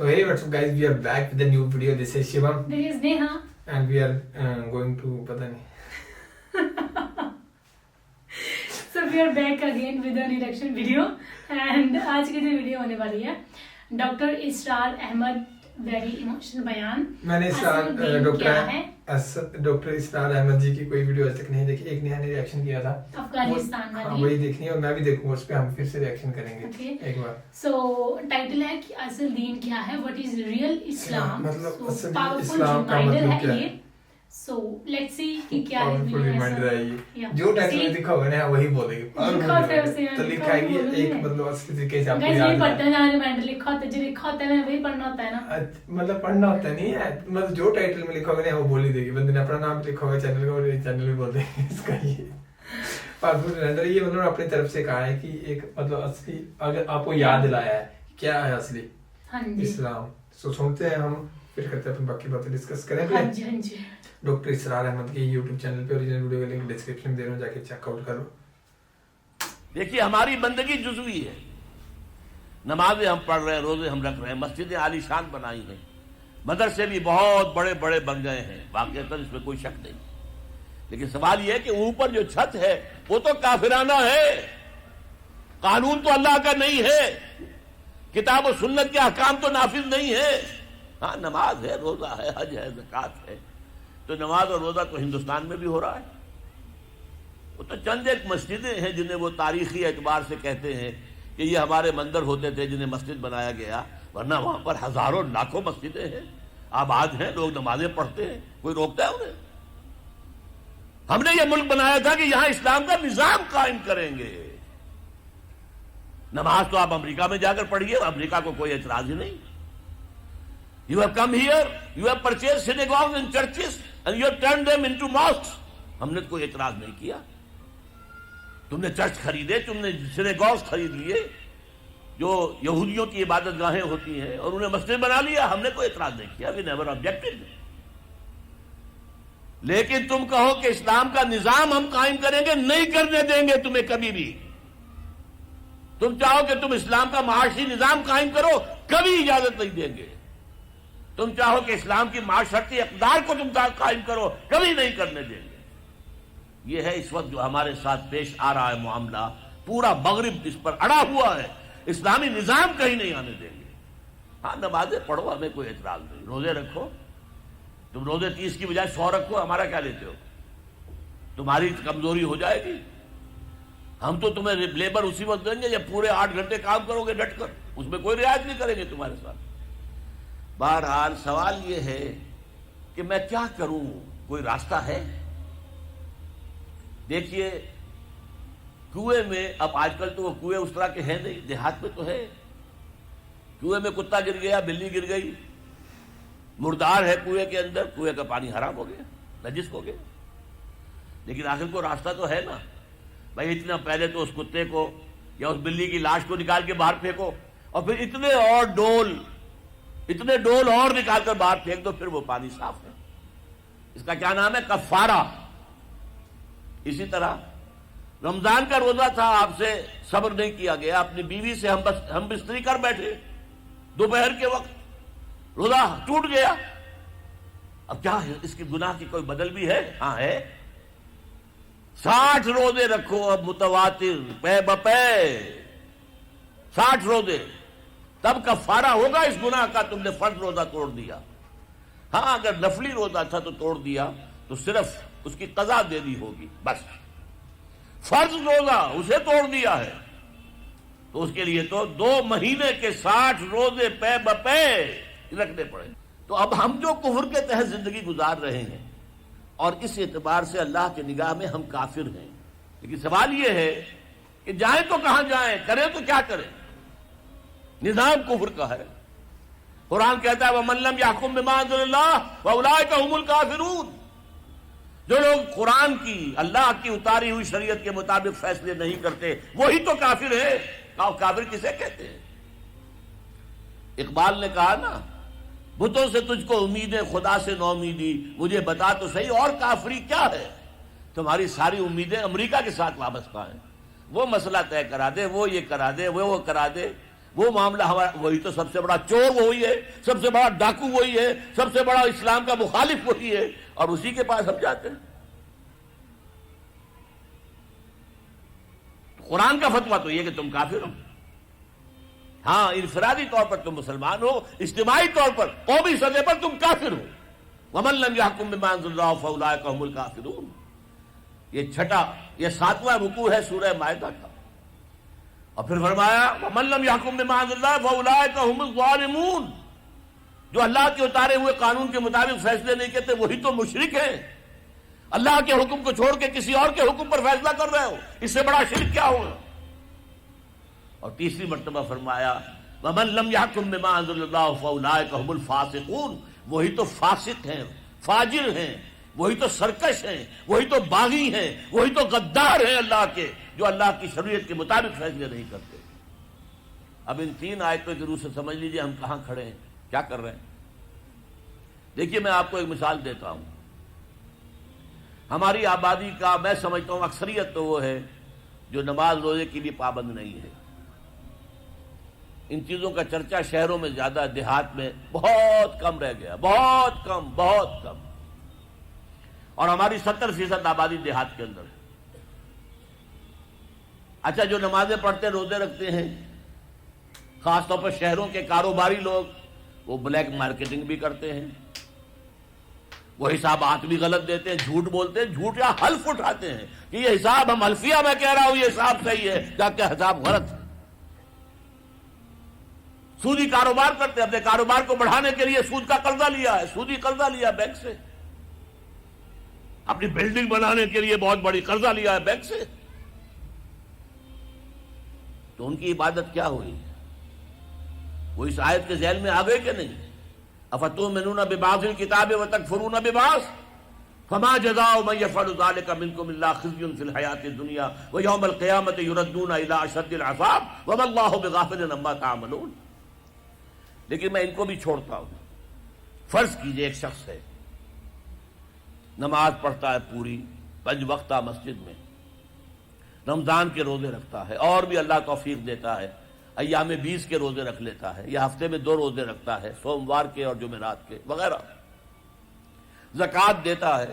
So hey, what's up guys? We are back with a new video. This is Shivam. This is Neha. And we are going to पता नहीं. So we are back again with an reaction video. And आज की जो video होने वाली है doctor इसरार Ahmad very emotional बयान. मैंने डॉक्टर इसरार अहमद जी की कोई वीडियो आज तक नहीं देखी. एक नेहा ने रिएक्शन किया था अफगानिस्तान वाली. हाँ, वही देखनी है और मैं भी देखूंगा. उस पे हम फिर से रिएक्शन करेंगे. Okay. एक बार. So टाइटल है कि असल दीन क्या है, व्हाट इज रियल इस्लाम. मतलब असल पावरफुल इस्लाम का रिमाइंडर मतलब है क्या है? ये. So let's see कि क्या है. पावरफुल रिमाइंडर है ये. Yeah. जो टाइटल में दिखा होगा ना वही बोलेगी. लिखा होता है उसे, तो लिखा है कि एक मतलब असली तरीके से आपको गाइस याद नहीं है. पढ़ते हैं, जहाँ रिमाइंडर लिखा होता है, जो लिखा होता है ना वही पढ़ना होता है ना. मतलब पढ़ना होता नहीं है. मतलब जो टाइटल में लिखा होगा ना वो बोल ही देगी. बंदे ने अपना नाम लिखा होगा चैनल का और ये चैनल भी बोल देंगे इसका. ये पावरफुल रिमाइंडर ये मतलब अपनी तरफ से कहा है कि एक मतलब असली अगर आपको याद दिलाया है क्या है असली इस्लाम. तो सुनते हैं हम फिर करते हैं अपन बाकी बातें डिस्कस करें. हाँ जी हाँ जी. डॉक्टर इसरार अहमद के YouTube चैनल पे ओरिजिनल वीडियो का लिंक डिस्क्रिप्शन में दे रहा हूँ, जाके चेकआउट करो. देखिए हमारी बंदगी जुज़वी है. नमाजें हम पढ़ रहे हैं, रोजे हम रख रहे हैं, मस्जिदें आलीशान बनाई हैं, मदरसे भी बहुत बड़े बड़े बन गए हैं, वाकईतन इसमें कोई शक नहीं. लेकिन सवाल यह है कि ऊपर जो छत है वो तो काफिराना है. कानून तो अल्लाह का नहीं है, किताब और सुन्नत के अहकाम तो नाफिज नहीं है. हाँ, नमाज है, रोजा है, हज है, ज़कात है. तो नमाज और रोजा तो हिंदुस्तान में भी हो रहा है. वो तो चंद एक मस्जिदें हैं जिन्हें वो तारीखी एतबार से कहते हैं कि ये हमारे मंदिर होते थे जिन्हें मस्जिद बनाया गया, वरना वहां पर हजारों लाखों मस्जिदें हैं, आबाद हैं, लोग नमाजें पढ़ते हैं. कोई रोकता है उन्हें? हमने ये मुल्क बनाया था कि यहां इस्लाम का निजाम कायम करेंगे. नमाज तो आप अमेरिका में जाकर पढ़िए, अमेरिका को कोई एतराज ही नहीं. You have come here, you have purchased synagogues and churches and you have turned them into mosques. हमने कोई एतराज नहीं किया. तुमने चर्च खरीदे, तुमने सिनेगॉग्स खरीद लिए जो यहूदियों की इबादत गाहें होती हैं और उन्हें मस्जिद बना लिया. हमने कोई एतराज नहीं किया. We never objected. लेकिन तुम कहो कि इस्लाम का निजाम हम कायम करेंगे, नहीं करने देंगे तुम्हें कभी भी. तुम चाहो कि तुम इस्लाम का माशी निजाम कायम करो, कभी इजाजत नहीं देंगे. तुम चाहो कि इस्लाम की माशरती इक़्तिदार को तुम कायम करो, कभी नहीं करने देंगे. यह है इस वक्त जो हमारे साथ पेश आ रहा है मामला. पूरा मगरिब इस पर अड़ा हुआ है. इस्लामी निजाम कहीं नहीं आने देंगे. हाँ, नमाजें पढ़ो, हमें कोई एतराज नहीं. रोजे रखो, तुम रोजे 30 की बजाय 100 रखो, हमारा क्या लेते हो? तुम्हारी कमजोरी हो जाएगी. हम तो तुम्हें लेबर उसी वक्त देंगे जब पूरे 8 घंटे काम करोगे डटकर. उसमें कोई रियायत नहीं करेंगे तुम्हारे साथ. बहरहाल सवाल यह है कि मैं क्या करूं, कोई रास्ता है? देखिए, कुएं में अब आजकल तो वो कुएं उस तरह के हैं नहीं, देहात में तो है. कुएं में कुत्ता गिर गया, बिल्ली गिर गई, मुर्दार है कुएं के अंदर, कुएं का पानी हराम हो गया, नजिस हो गया. लेकिन आखिर को रास्ता तो है ना भाई. इतना पहले तो उस कुत्ते को या उस बिल्ली की लाश को निकाल के बाहर फेंको और फिर इतने डोल और निकालकर बाहर फेंक दो, फिर वो पानी साफ है. इसका क्या नाम है? कफारा. इसी तरह रमजान का रोजा था, आपसे सब्र नहीं किया गया, अपनी बीवी से हम बिस्तरी कर बैठे, दोपहर के वक्त रोजा टूट गया. अब क्या है, इसकी गुनाह की कोई बदल भी है? हाँ है. 60 रोजे रखो अब मुतवातिर, पे बपे 60 रोजे, तब कफारा होगा इस गुनाह का. तुमने फर्ज रोजा तोड़ दिया. हाँ, अगर नफली रोजा था तो तोड़ दिया तो सिर्फ उसकी कज़ा देनी होगी बस. फर्ज रोजा उसे तोड़ दिया है तो उसके लिए तो 2 महीने के 60 रोजे पे बपे रखने पड़े. तो अब हम जो कुफ्र के तहत जिंदगी गुजार रहे हैं और इस एतबार से अल्लाह की निगाह में हम काफिर हैं. लेकिन सवाल यह है कि जाएं तो कहां जाएं, करें तो क्या करें? निजाम कुफ्र का है. कुरान कहता है वमन लम यहकुम बिमा अंज़लल्लाह फउलाइका हुमुल काफिरून. जो लोग कुरान की, अल्लाह की उतारी हुई शरीयत के मुताबिक फैसले नहीं करते वही तो काफिर है. काफिर किसे कहते हैं? इकबाल ने कहा ना, बुतों से तुझको उम्मीदें, खुदा से नौमीदी, मुझे बता तो सही और काफरी क्या है? तुम्हारी सारी उम्मीदें अमेरिका के साथ वाबस्ता हैं. वो मसला तय करा दे, वो ये करा दे, वो करा दे. وہ معاملہ ہمارا وہی تو سب سے بڑا چور وہی ہے, سب سے بڑا ڈاکو وہی ہے, سب سے بڑا اسلام کا مخالف وہی ہے, اور اسی کے پاس ہم جاتے ہیں. قرآن کا فتویٰ تو یہ کہ تم کافر ہو. ہاں انفرادی طور پر تم مسلمان ہو, اجتماعی طور پر قومی سطح پر تم کافر ہو. وَمَن لَّمْ يَحْكُم بِمَا أَنزَلَ اللَّهُ فَأُولَٰئِكَ هُمُ الْكَافِرُونَ. یہ 7واں رکوع ہے سورہ مائدہ کا. اور پھر فرمایا وَمَن لَّمْ يَحْكُم بِمَا أَنزَلَ اللَّهُ فَأُولَٰئِكَ هُمُ الظَّالِمُونَ. جو اللہ کے اتارے ہوئے قانون کے مطابق فیصلے نہیں کرتے وہی تو مشرک ہیں. اللہ کے حکم کو چھوڑ کے کسی اور کے حکم پر فیصلہ کر رہے ہو, اس سے بڑا شرک کیا ہوگا. اور تیسری مرتبہ فرمایا وَمَن لَّمْ يَحْكُم بِمَا أَنزَلَ اللَّهُ فَأُولَٰئِكَ هُمُ الْفَاسِقُونَ. وہی تو فاسق ہیں, فاجر ہیں, وہی تو سرکش ہیں, وہی تو باغی ہیں, وہی تو غدار ہیں اللہ کے, جو اللہ کی شریعت کے مطابق فیصلے نہیں کرتے. اب ان 3 آیتوں کے روح سے سمجھ لیجئے ہم کہاں کھڑے ہیں, کیا کر رہے ہیں. دیکھیے میں آپ کو ایک مثال دیتا ہوں. ہماری آبادی کا میں سمجھتا ہوں اکثریت تو وہ ہے جو نماز روزے کے لیے پابند نہیں ہے. ان چیزوں کا چرچا شہروں میں زیادہ, دیہات میں بہت کم رہ گیا, بہت کم, بہت کم. اور ہماری 70% آبادی دیہات کے اندر ہے. اچھا جو نمازیں پڑھتے روزے رکھتے ہیں, خاص طور پر شہروں کے کاروباری لوگ, وہ بلیک مارکیٹنگ بھی کرتے ہیں, وہ حسابات بھی غلط دیتے ہیں, جھوٹ بولتے ہیں, جھوٹ یا حلف اٹھاتے ہیں کہ یہ حساب ہم حلفیہ میں کہہ رہا ہوں یہ حساب صحیح ہے, کیا حساب غلط ہے. سودی کاروبار کرتے ہیں, اپنے کاروبار کو بڑھانے کے لیے سود کا قرضہ لیا ہے, سودی قرضہ لیا بینک سے, اپنی بلڈنگ بنانے کے لیے بہت بڑی قرضہ لیا ہے بینک سے. تو ان کی عبادت کیا ہوئی؟ وہ اس آیت کے ذیل میں آ گئے کہ نہیں؟ افتؤمنون ببعض الکتاب وتکفرون ببعض فما جزاء من يفعل ذلك منكم الا خزي في الحياة الدنيا ويوم القيامة يردون الى اشد العذاب وما الله بغافل عما تعملون. لیکن میں ان کو بھی چھوڑتا ہوں. فرض کیجئے ایک شخص ہے, نماز پڑھتا ہے پوری 5 وقتہ مسجد میں, رمضان کے روزے رکھتا ہے, اور بھی اللہ توفیق دیتا ہے ایام 20 کے روزے رکھ لیتا ہے, یا ہفتے میں 2 روزے رکھتا ہے, سوموار کے اور جمعرات کے وغیرہ, زکوٰۃ دیتا ہے,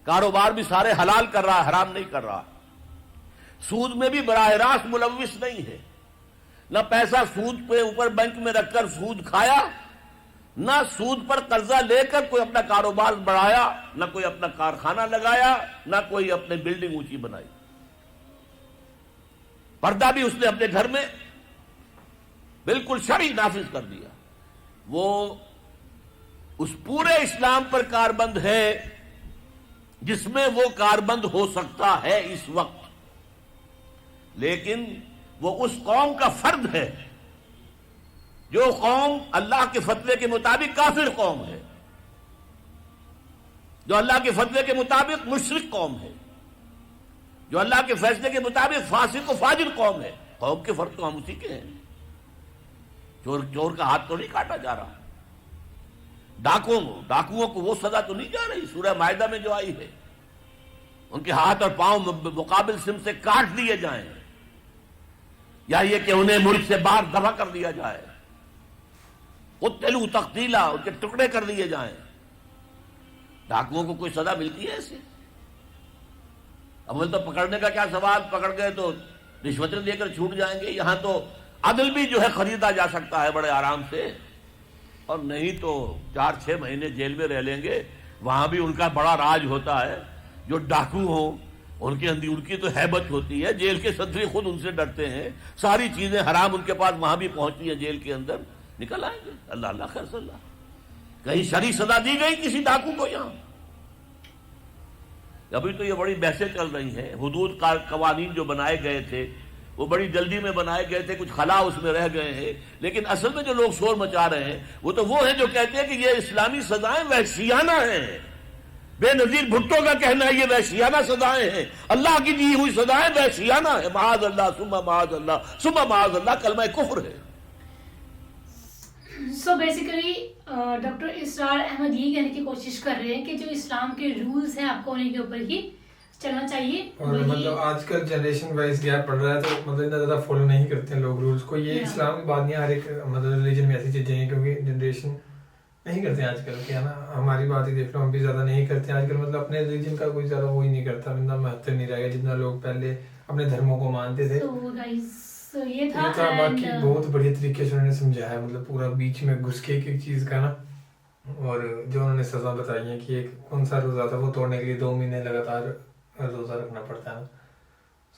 کاروبار بھی سارے حلال کر رہا ہے, حرام نہیں کر رہا, سود میں بھی براہ راست ملوث نہیں ہے, نہ پیسہ سود پہ اوپر بینک میں رکھ کر سود کھایا, نہ سود پر قرضہ لے کر کوئی اپنا کاروبار بڑھایا, نہ کوئی اپنا کارخانہ لگایا, نہ کوئی اپنے بلڈنگ اونچی بنائی. پردہ بھی اس نے اپنے گھر میں بالکل شرعی نافذ کر دیا. وہ اس پورے اسلام پر کاربند ہے جس میں وہ کاربند ہو سکتا ہے اس وقت, لیکن وہ اس قوم کا فرد ہے جو قوم اللہ کے فتوے کے مطابق کافر قوم ہے, جو اللہ کے فتوے کے مطابق مشرک قوم ہے, جو اللہ کے فیصلے کے مطابق فاسق و فاجر قوم ہے. قوم کے فرد تو ہم اسی کے ہیں. چور کا ہاتھ تو نہیں کاٹا جا رہا, ڈاکوؤں کو وہ سزا تو نہیں جا رہی سورہ مائدہ میں جو آئی ہے, ان کے ہاتھ اور پاؤں مقابل سم سے کاٹ دیے جائیں, یا یہ کہ انہیں ملک سے باہر دفع کر دیا جائے, قتلوا تقتیلا, ان کے ٹکڑے کر دیے جائیں. ڈاکوؤں کو کوئی سزا ملتی ہے ایسے؟ اول تو پکڑنے کا کیا سوال, پکڑ گئے تو رشوتیں دے کر چھوٹ جائیں گے. یہاں تو عدل بھی جو ہے خریدا جا سکتا ہے بڑے آرام سے, اور نہیں تو 4-6 مہینے جیل میں رہ لیں گے. وہاں بھی ان کا بڑا راج ہوتا ہے. جو ڈاکو ہوں ان کی تو ہیبت ہوتی ہے, جیل کے صدری خود ان سے ڈرتے ہیں, ساری چیزیں حرام ان کے پاس وہاں بھی پہنچتی ہیں جیل کے اندر, نکل آئیں گے. اللہ خیر صلی اللہ. کہیں شرعی سزا دی گئی کسی ڈاکو کو یہاں؟ ابھی تو یہ بڑی بحثیں چل رہی ہیں. حدود قوانین جو بنائے گئے تھے وہ بڑی جلدی میں بنائے گئے تھے, کچھ خلا اس میں رہ گئے ہیں, لیکن اصل میں جو لوگ شور مچا رہے ہیں وہ ہیں جو کہتے ہیں کہ یہ اسلامی سزائیں وحشیانہ ہیں. بے نظیر بھٹو کا کہنا ہے یہ وحشیانہ سزائیں ہیں, اللہ کی دی ہوئی سزائیں وحشیانہ ہیں. معاذ اللہ ثم معاذ اللہ ثم معاذ اللہ, کلمہ کفر ہے. سو بیسیکلی ڈاکٹر اسرار احمد یہ کہنے کی کوشش کر رہے ہیں کہ جو اسلام کے رولز ہیں آپ کو انہیں کے اوپر ہی चलना चाहिए। और मतलब आजकल जनरेशन वाइज गैप पड़ रहा है, तो मतलब इतना ज्यादा फॉलो नहीं करते हैं लोग रूल्स को। ये Yeah. इस्लाम की बात नहीं है, हर एक मतलब रिलीजन में ऐसी चीजें हैं, क्योंकि जनरेशन नहीं करते हैं आजकल के, है ना। हमारी बात ही देख लो, हम भी ज्यादा नहीं करते हैं आजकल, मतलब अपने रिलीजन का कोई ज्यादा वो ही नहीं करता, इतना महत्व नहीं रह गया जितना लोग पहले अपने धर्मों को मानते थे। So guys, so ये था बाकी and बहुत बढ़िया तरीके से उन्होंने समझाया, मतलब पूरा बीच में घुस के एक चीज का ना। और जो उन्होंने सजा बताई है कि एक कौन सा रोजा था वो तोड़ने के लिए 2 महीने लगातार रोजा रखना पड़ता है ना।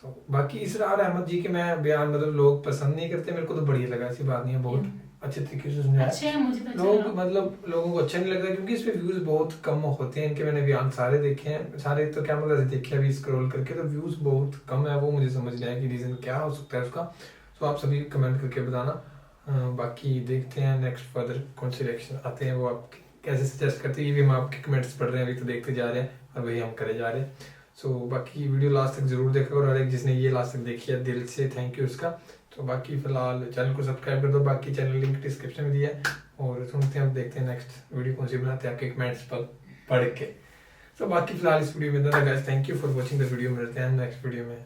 So, बाकी इसरार अहमद जी के मैं बयान मतलब लोग पसंद नहीं करते, मेरे को तो बढ़िया लगा, ऐसी बात नहीं है, बहुत अच्छे तरीके से समझाया। अच्छे हैं, मुझे तो अच्छा लोग लगा। मतलब लोगों को अच्छा नहीं लगता क्योंकि इस पे व्यूज बहुत कम होते हैं इनके। मैंने बयान सारे देखे हैं, सारे तो क्या मतलब देखे अभी स्क्रॉल करके, तो व्यूज बहुत कम है। वो मुझे समझ नहीं आया कि रीजन क्या हो सकता है उसका। तो आप सभी कमेंट करके बताना। बाकी देखते हैं नेक्स्ट फर्दर कौन से रिएक्शन आते हैं, वो आप कैसे सजेस्ट करते हैं। ये भी हम आपके कमेंट्स पढ़ रहे हैं, अभी तो देखते जा रहे हैं और वही हम करे जा रहे हैं। सो बाकी वीडियो लास्ट तक जरूर देखा, और हर एक जिसने ये लास्ट तक देखी है दिल से थैंक यू उसका। तो बाकी फिलहाल चैनल को सब्सक्राइब कर दो, बाकी चैनल लिंक डिस्क्रिप्शन में दिया है। और सुनते हैं, अब देखते हैं नेक्स्ट वीडियो कौन सी बनाते हैं आपके कमेंट्स पर पढ़ के। तो बाकी फिलहाल इस वीडियो में इतना था guys, thank you for watching the video. मिलते हैं नेक्स्ट वीडियो में।